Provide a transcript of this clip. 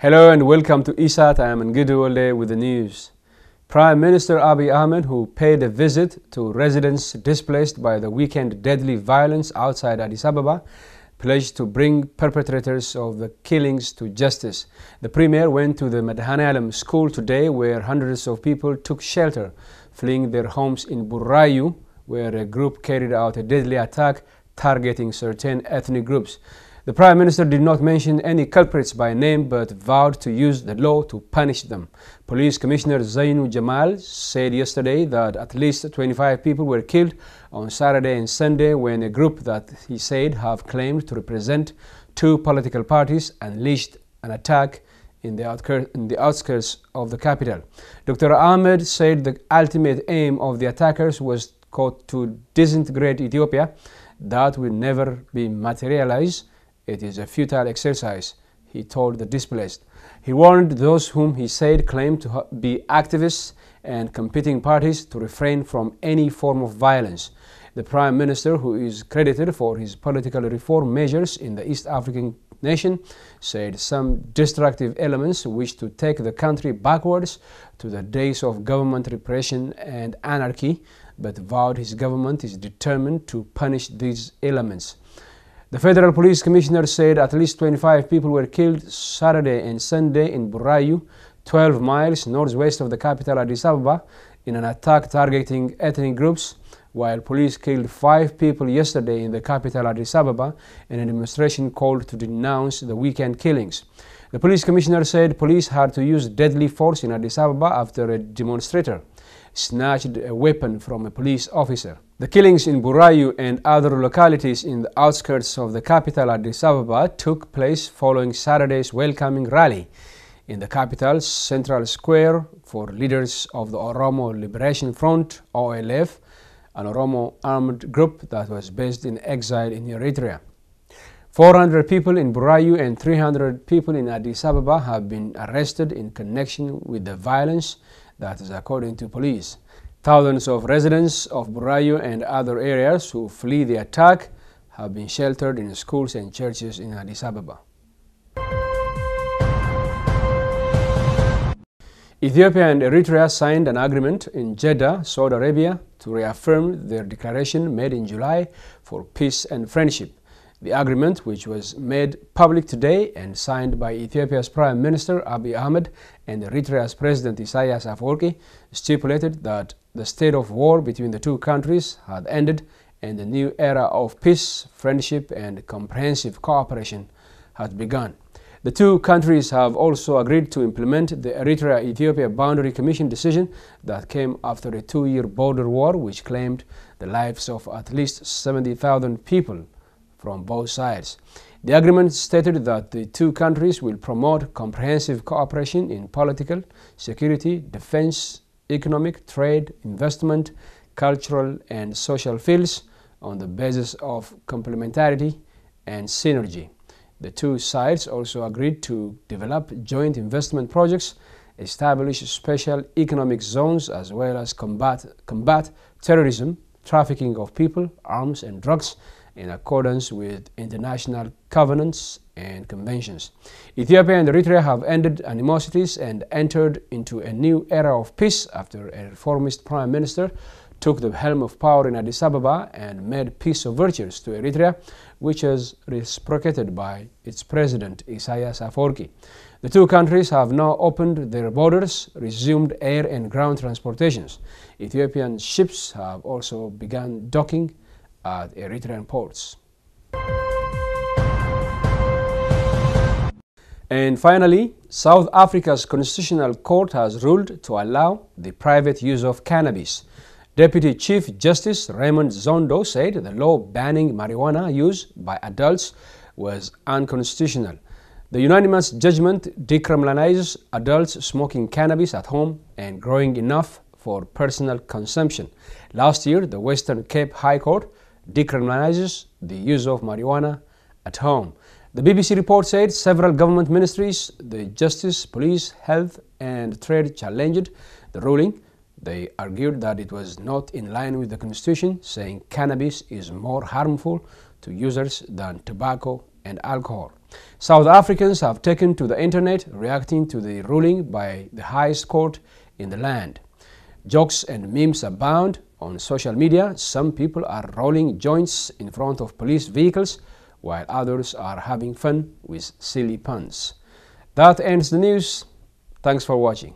Hello and welcome to ESAT. I am Ngudu with the news. Prime Minister Abiy Ahmed, who paid a visit to residents displaced by the weekend deadly violence outside Addis Ababa, pledged to bring perpetrators of the killings to justice. The Premier went to the Madhanalam school today, where hundreds of people took shelter, fleeing their homes in Burayu, where a group carried out a deadly attack targeting certain ethnic groups. The Prime Minister did not mention any culprits by name, but vowed to use the law to punish them. Police Commissioner Zainu Jamal said yesterday that at least 25 people were killed on Saturday and Sunday when a group that he said have claimed to represent two political parties unleashed an attack in the outskirts of the capital. Dr. Ahmed said the ultimate aim of the attackers was, quote, to disintegrate Ethiopia. That will never be materialized. It is a futile exercise, he told the displaced. He warned those whom he said claimed to be activists and competing parties to refrain from any form of violence. The Prime Minister, who is credited for his political reform measures in the East African nation, said some destructive elements wish to take the country backwards to the days of government repression and anarchy, but vowed his government is determined to punish these elements. The Federal Police Commissioner said at least 25 people were killed Saturday and Sunday in Burayu, 12 miles northwest of the capital Addis Ababa, in an attack targeting ethnic groups, while police killed 5 people yesterday in the capital Addis Ababa in a demonstration called to denounce the weekend killings. The Police Commissioner said police had to use deadly force in Addis Ababa after a demonstrator snatched a weapon from a police officer. The killings in Burayu and other localities in the outskirts of the capital Addis Ababa took place following Saturday's welcoming rally in the capital's central square for leaders of the Oromo Liberation Front, OLF, an Oromo armed group that was based in exile in Eritrea. 400 people in Burayu and 300 people in Addis Ababa have been arrested in connection with the violence. That is according to police. Thousands of residents of Burayu and other areas who flee the attack have been sheltered in schools and churches in Addis Ababa. Ethiopia and Eritrea signed an agreement in Jeddah, Saudi Arabia, to reaffirm their declaration made in July for peace and friendship. The agreement, which was made public today and signed by Ethiopia's Prime Minister Abiy Ahmed and Eritrea's President Isaias Afwerki, stipulated that the state of war between the two countries had ended and a new era of peace, friendship, and comprehensive cooperation had begun. The two countries have also agreed to implement the Eritrea-Ethiopia Boundary Commission decision that came after a 2-year border war which claimed the lives of at least 70,000 people from both sides. The agreement stated that the two countries will promote comprehensive cooperation in political, security, defense, economic, trade, investment, cultural, and social fields on the basis of complementarity and synergy. The two sides also agreed to develop joint investment projects, establish special economic zones, as well as combat terrorism, trafficking of people, arms, and drugs, in accordance with international covenants and conventions. Ethiopia and Eritrea have ended animosities and entered into a new era of peace after a reformist prime minister took the helm of power in Addis Ababa and made peace of virtues to Eritrea, which is reciprocated by its president Isaias Afwerki. The two countries have now opened their borders, resumed air and ground transportations. Ethiopian ships have also begun docking at Eritrean ports. And finally, South Africa's Constitutional Court has ruled to allow the private use of cannabis. Deputy Chief Justice Raymond Zondo said the law banning marijuana use by adults was unconstitutional. The unanimous judgment decriminalizes adults smoking cannabis at home and growing enough for personal consumption. Last year, the Western Cape High Court decriminalizes the use of marijuana at home. The BBC report said several government ministries, the Justice, Police, Health and Trade challenged the ruling. They argued that it was not in line with the Constitution, saying cannabis is more harmful to users than tobacco and alcohol. South Africans have taken to the internet reacting to the ruling by the highest court in the land. Jokes and memes abound on social media. Some people are rolling joints in front of police vehicles, while others are having fun with silly puns. That ends the news. Thanks for watching.